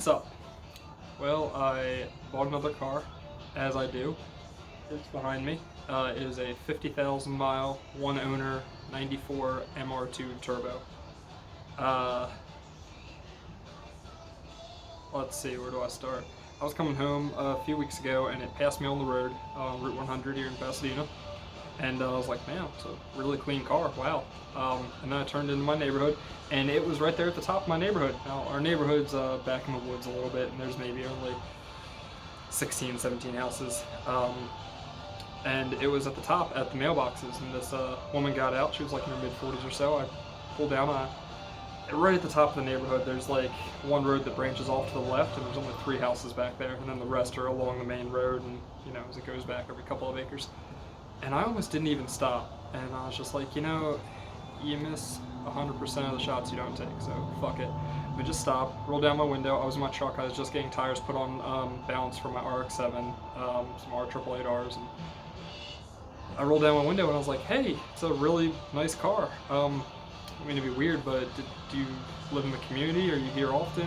What's up? Well, I bought another car, as I do. It's behind me. It is a 50,000 mile, one owner, 94 MR2 turbo. Uh, let's see, where do I start? I was coming home a few weeks ago and it passed me on the road, Route 100 here in Pasadena. And I was like, man, it's a really clean car, wow. And then I turned into my neighborhood, and it was right there at the top of my neighborhood. Now, our neighborhood's back in the woods a little bit, and there's maybe only 16, 17 houses. And it was at the top at the mailboxes, and this woman got out. She was like in her mid-40s or so. I pulled down right at the top of the neighborhood. There's like one road that branches off to the left, and there's only 3 houses back there, and then the rest are along the main road, and as it goes back every couple of acres. And I almost didn't even stop, and I was just like, you miss 100% of the shots you don't take, so fuck it. I just stopped, rolled down my window. I was in my truck. I was just getting tires put on balance for my RX-7, some R888Rs, and I rolled down my window and I was like, hey, it's a really nice car. I mean, it'd be weird, but do you live in the community? Are you here often?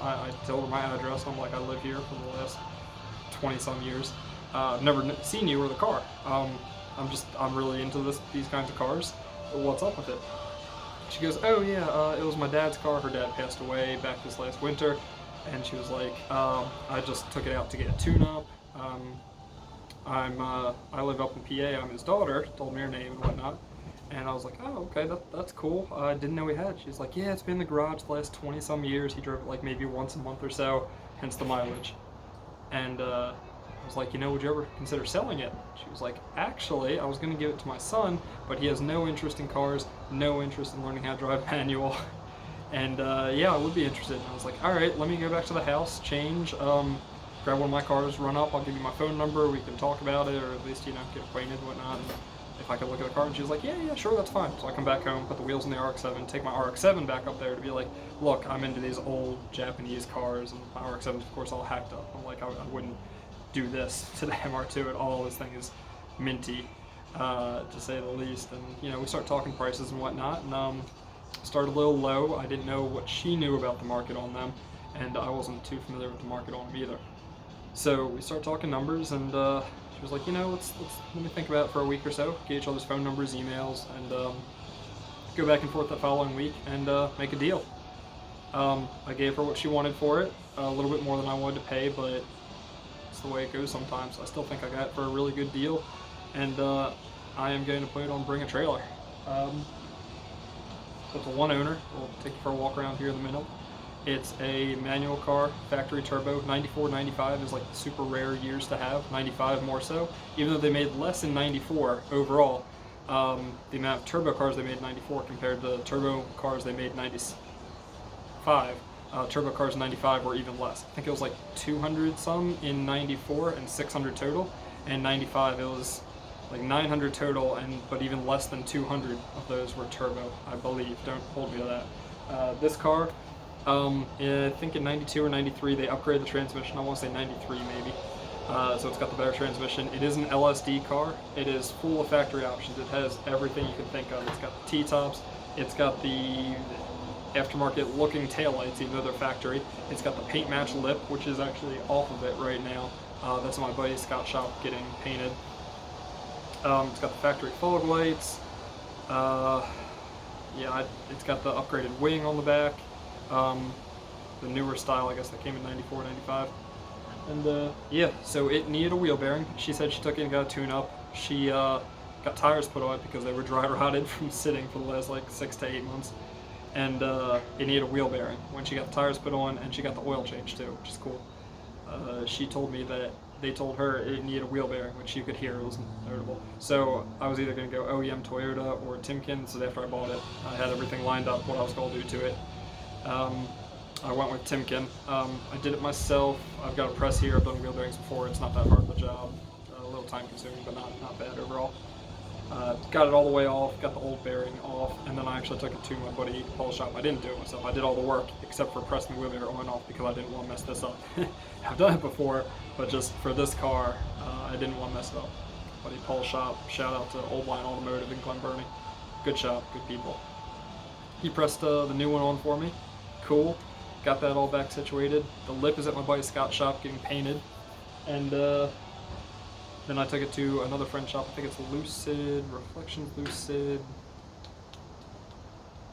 I told her my address. I'm like, I live here for the last 20-some years. I've never seen you or the car. I'm really into these kinds of cars. What's up with it? She goes, oh yeah, it was my dad's car. Her dad passed away back this last winter, and she was like, I just took it out to get a tune-up. I live up in PA. I'm his daughter. Told me her name and whatnot, and I was like, oh okay, that's cool. I didn't know he had. She's like, yeah, it's been in the garage the last 20-some years. He drove it like maybe once a month or so, hence the mileage. And I was like, would you ever consider selling it? She was like, actually, I was going to give it to my son, but he has no interest in cars, no interest in learning how to drive manual. And yeah, I would be interested. And I was like, all right, let me go back to the house, change, grab one of my cars, run up, I'll give you my phone number, we can talk about it, or at least, get acquainted and whatnot. And if I could look at the car, and she was like, yeah, sure, that's fine. So I come back home, put the wheels in the RX-7, take my RX-7 back up there to be like, look, I'm into these old Japanese cars, and my RX-7 is, of course, all hacked up. I'm like, I wouldn't do this to the MR2 at all. This thing is minty, to say the least. And we start talking prices and whatnot, and started a little low. I didn't know what she knew about the market on them, and I wasn't too familiar with the market on them either. So we start talking numbers, and she was like, let's let me think about it for a week or so, get each other's phone numbers, emails, and go back and forth that following week and make a deal. I gave her what she wanted for it, a little bit more than I wanted to pay, but it's the way it goes sometimes. I still think I got it for a really good deal, and I am going to put it on Bring a Trailer. It's a one owner. We'll take you for a walk around here in the middle. It's a manual car, factory turbo. 94, 95 is like the super rare years to have. 95 more so. Even though they made less in 94 overall, the amount of turbo cars they made in 94 compared to the turbo cars they made in 95. Turbo cars in 95 were even less. I think it was like 200 some in 94 and 600 total. And 95 it was like 900 total, but even less than 200 of those were turbo, I believe. Don't hold me to that. This car, I think in 92 or 93 they upgraded the transmission. I want to say 93 maybe. So it's got the better transmission. It is an LSD car. It is full of factory options. It has everything you can think of. It's got the T-tops. It's got the aftermarket looking taillights, even though they're factory. It's got the paint match lip, which is actually off of it right now. That's in my buddy Scott's shop getting painted. It's got the factory fog lights. Yeah, it's got the upgraded wing on the back. The newer style, I guess, that came in 94, 95. And yeah, so it needed a wheel bearing. She said she took it and got a tune-up. She got tires put on it because they were dry rotted from sitting for the last like 6 to 8 months. And it needed a wheel bearing when she got the tires put on, and she got the oil change too, which is cool. She told me that they told her it needed a wheel bearing, which you could hear, it was notable. So I was either going to go OEM Toyota or Timken, so after I bought it, I had everything lined up, what I was going to do to it. I went with Timken. I did it myself. I've got a press here, I've done wheel bearings before, it's not that hard of a job. A little time consuming, but not bad overall. Got it all the way off, got the old bearing off, and then I actually took it to my buddy Paul's shop. I didn't do it myself. I did all the work except for pressing the wheel bearing on and off because I didn't want to mess this up. I've done it before, but just for this car, I didn't want to mess it up. Buddy Paul's shop, shout out to Old Line Automotive in Glen Burnie. Good shop, good people. He pressed the new one on for me. Cool. got that all back situated. The lip is at my buddy Scott's shop getting painted, and then I took it to another friend's shop. I think it's Lucid, Reflections Lucid.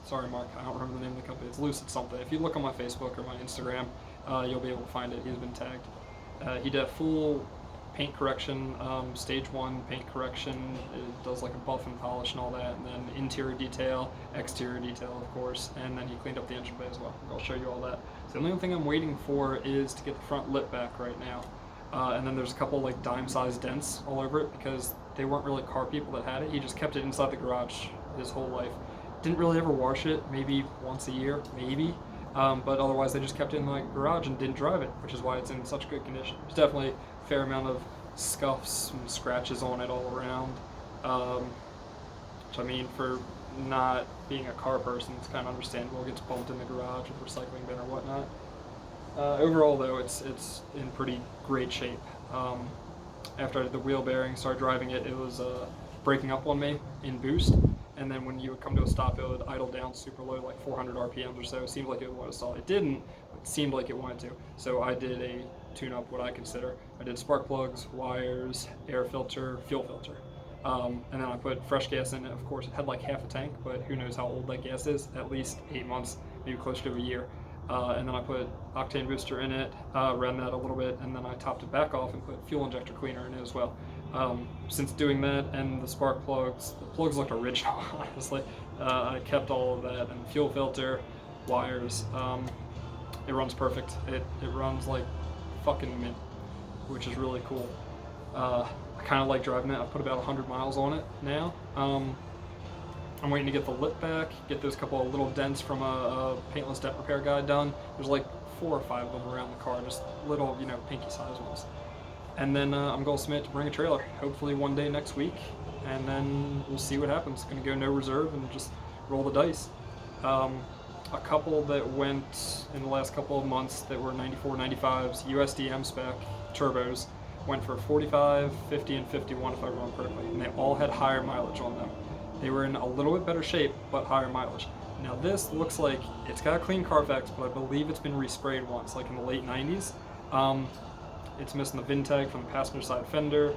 Sorry, Mark, I don't remember the name of the company. It's Lucid something. If you look on my Facebook or my Instagram, you'll be able to find it. He's been tagged. He did a full paint correction, stage 1 paint correction. It does like a buff and polish and all that, and then interior detail, exterior detail, of course, and then he cleaned up the engine bay as well. I'll show you all that. So the only thing I'm waiting for is to get the front lip back right now. And then there's a couple like dime-sized dents all over it because they weren't really car people that had it. He just kept it inside the garage his whole life. Didn't really ever wash it, maybe once a year, maybe. But otherwise they just kept it in the garage and didn't drive it, which is why it's in such good condition. There's definitely a fair amount of scuffs and scratches on it all around. Which I mean, for not being a car person, it's kind of understandable. It gets bumped in the garage with recycling bin or whatnot. Overall though, it's in pretty great shape. After I did the wheel bearing, started driving it, it was breaking up on me in boost, and then when you would come to a stop, it would idle down super low, like 400 RPMs or so. It seemed like it would want to stall. It didn't, but it seemed like it wanted to. So I did a tune-up, what I consider. I did spark plugs, wires, air filter, fuel filter. And then I put fresh gas in it. Of course, it had like half a tank, but who knows how old that gas is, at least 8 months, maybe closer to a year. And then I put octane booster in it, ran that a little bit, and then I topped it back off and put fuel injector cleaner in it as well. Since doing that and the spark plugs, the plugs looked original, honestly. I kept all of that, and fuel filter, wires, it runs perfect. It runs like fucking mint, which is really cool. I kind of like driving it. I've put about 100 miles on it now. I'm waiting to get the lip back, get those couple of little dents from a paintless dent repair guy done. There's like 4 or 5 of them around the car, just little, you know, pinky size ones. And then I'm going to submit to bring a trailer, hopefully one day next week, and then we'll see what happens. Going to go no reserve and just roll the dice. A couple that went in the last couple of months that were 94, 95s, USDM spec turbos, went for 45, 50, and 51 if I remember correctly, and they all had higher mileage on them. They were in a little bit better shape, but higher mileage. Now this looks like it's got a clean Carfax, but I believe it's been resprayed once, like in the late 90s. It's missing the VIN tag from the passenger side fender.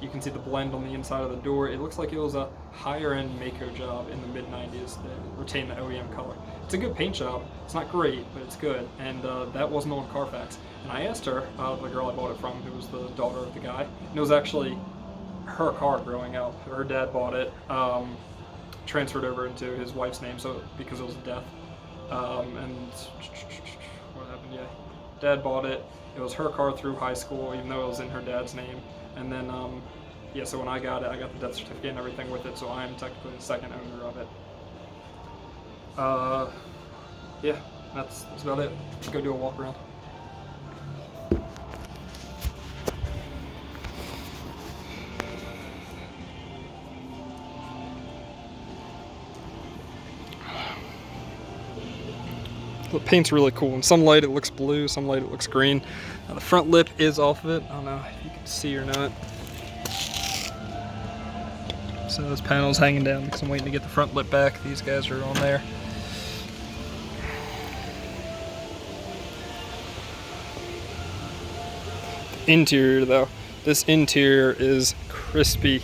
You can see the blend on the inside of the door. It looks like it was a higher end Mako job in the mid 90s that retained the OEM color. It's a good paint job. It's not great, but it's good. And that wasn't on Carfax. And I asked her, the girl I bought it from, who was the daughter of the guy, and it was actually her car growing up. Her dad bought it, transferred over into his wife's name, so because it was a death. And what happened? Yeah, dad bought it. It was her car through high school, even though it was in her dad's name. And then, yeah, so when I got it, I got the death certificate and everything with it, so I am technically the second owner of it. Yeah, that's about it. Let's go do a walk around. The paint's really cool. In some light it looks blue, some light it looks green. Now the front lip is off of it. I don't know if you can see or not. So this panel's hanging down because I'm waiting to get the front lip back. These guys are on there. The interior though, this interior is crispy.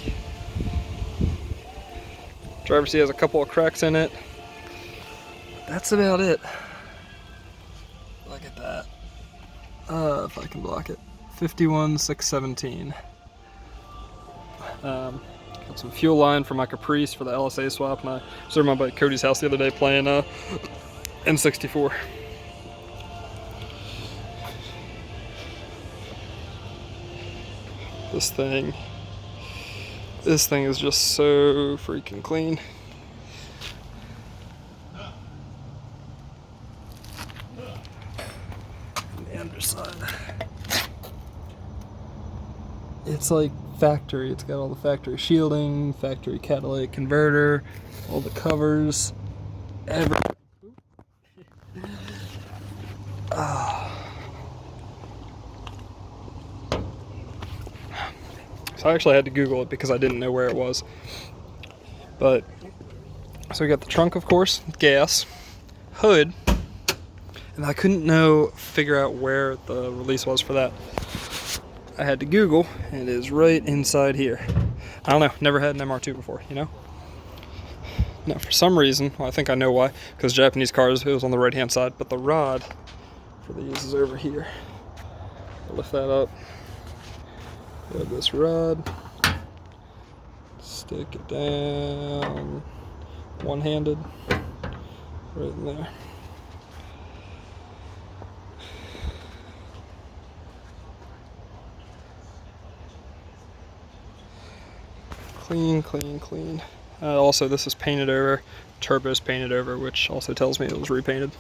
Driver's seat has a couple of cracks in it. That's about it. Look at that. If I can block it. 51,617. Got some fuel line for my Caprice for the LSA swap, and I was over my buddy Cody's house the other day playing M64. This thing is just so freaking clean. The underside, it's like factory. It's got all the factory shielding, factory catalytic converter, all the covers, everything. So I actually had to Google it because I didn't know where it was. But so we got the trunk, of course, gas, hood, and I couldn't figure out where the release was for that. I had to Google, and it is right inside here. I don't know, never had an MR2 before, you know? Now, for some reason, well, I think I know why, because Japanese cars, it was on the right-hand side, but the rod for these is over here. I'll lift that up. Grab this rod, stick it down, one-handed, right in there. Clean, clean, clean. Also, this is painted over. Turbo's painted over, which also tells me it was repainted.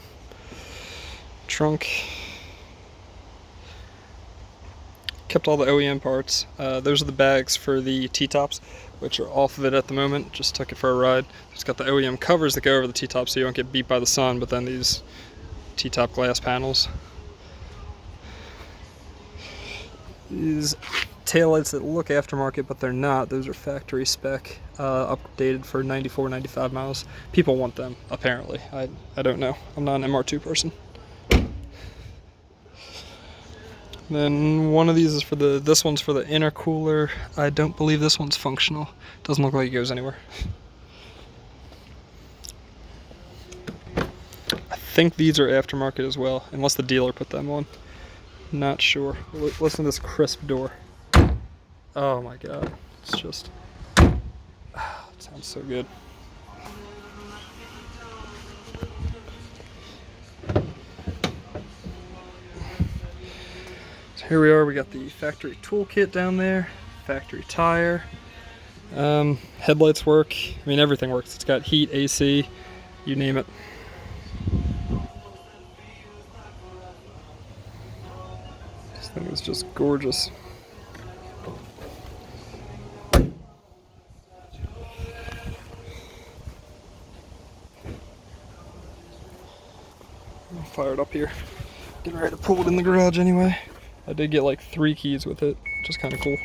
Trunk. Kept all the OEM parts. Those are the bags for the T-tops, which are off of it at the moment. Just took it for a ride. It's got the OEM covers that go over the T-tops so you don't get beat by the sun, but then these T-top glass panels. These taillights that look aftermarket, but they're not. Those are factory spec, updated for 94, 95 miles. People want them, apparently. I don't know. I'm not an MR2 person. Then one of these is for this one's for the intercooler. I don't believe this one's functional. Doesn't look like it goes anywhere. I think these are aftermarket as well, unless the dealer put them on. Not sure. Listen to this crisp door. Oh my god. It's just... it sounds so good. So here we are. We got the factory toolkit down there. Factory tire. Headlights work. I mean, everything works. It's got heat, AC, you name it. This thing is just gorgeous. I'm fired up here. Getting ready to pull it in the garage anyway. I did get like 3 keys with it, which is kind of cool.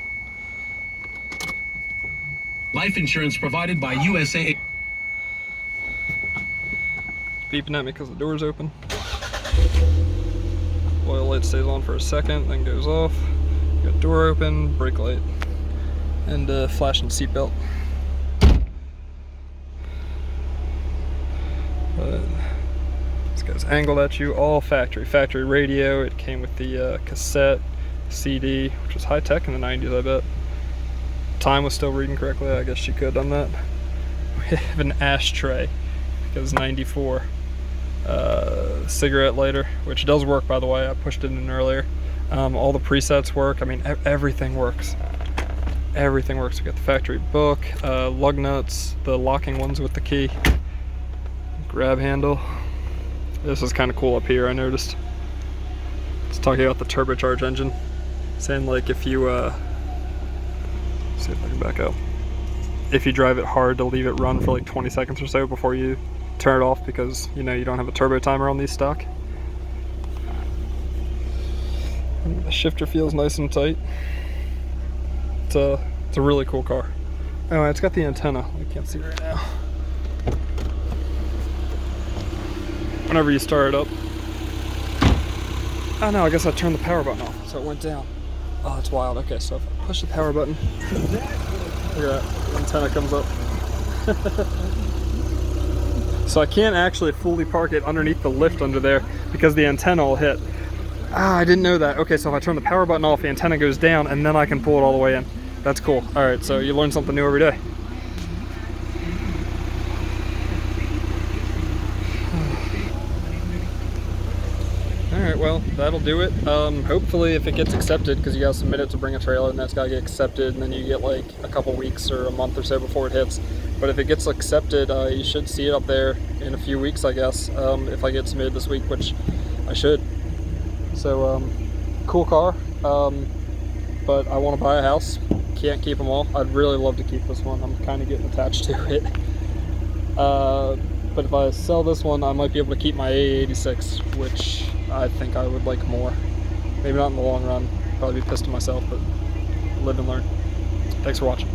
Life insurance provided by USA. Beeping at me because the door's open. Oil light stays on for a second, then goes off. Got door open, brake light, and flashing seatbelt. But this guy's angled at you, all factory. Factory radio. It came with the cassette, CD, which was high tech in the 90s, I bet. Time was still reading correctly. I guess she could have done that. We have an ashtray because 94. Cigarette lighter, which does work, by the way. I pushed it in earlier. All the presets work. I mean, everything works. Everything works. We got the factory book, lug nuts, the locking ones with the key, grab handle. This is kind of cool up here, I noticed. It's talking about the turbocharged engine, saying like if you see if I can back up. If you drive it hard, to leave it run for like 20 seconds or so before you turn it off, because you know you don't have a turbo timer on these stock. And the shifter feels nice and tight. It's a really cool car. Anyway, it's got the antenna. I can't see right now. Whenever you start it up. Oh no, I guess I turned the power button off, so it went down. Oh, that's wild. Okay, so if I push the power button, look at that, the antenna comes up. So I can't actually fully park it underneath the lift under there because the antenna will hit. Ah, I didn't know that. Okay, so if I turn the power button off, the antenna goes down and then I can pull it all the way in. That's cool. All right, so you learn something new every day. All right, well, that'll do it. Hopefully if it gets accepted, because you gotta submit it to bring a trailer and that's gotta get accepted, and then you get like a couple weeks or a month or so before it hits. But if it gets accepted, you should see it up there in a few weeks, I guess, if I get submitted this week, which I should. So, cool car, but I want to buy a house. Can't keep them all. I'd really love to keep this one. I'm kind of getting attached to it. But if I sell this one, I might be able to keep my A86, which I think I would like more. Maybe not in the long run. Probably be pissed at myself, but live and learn. Thanks for watching.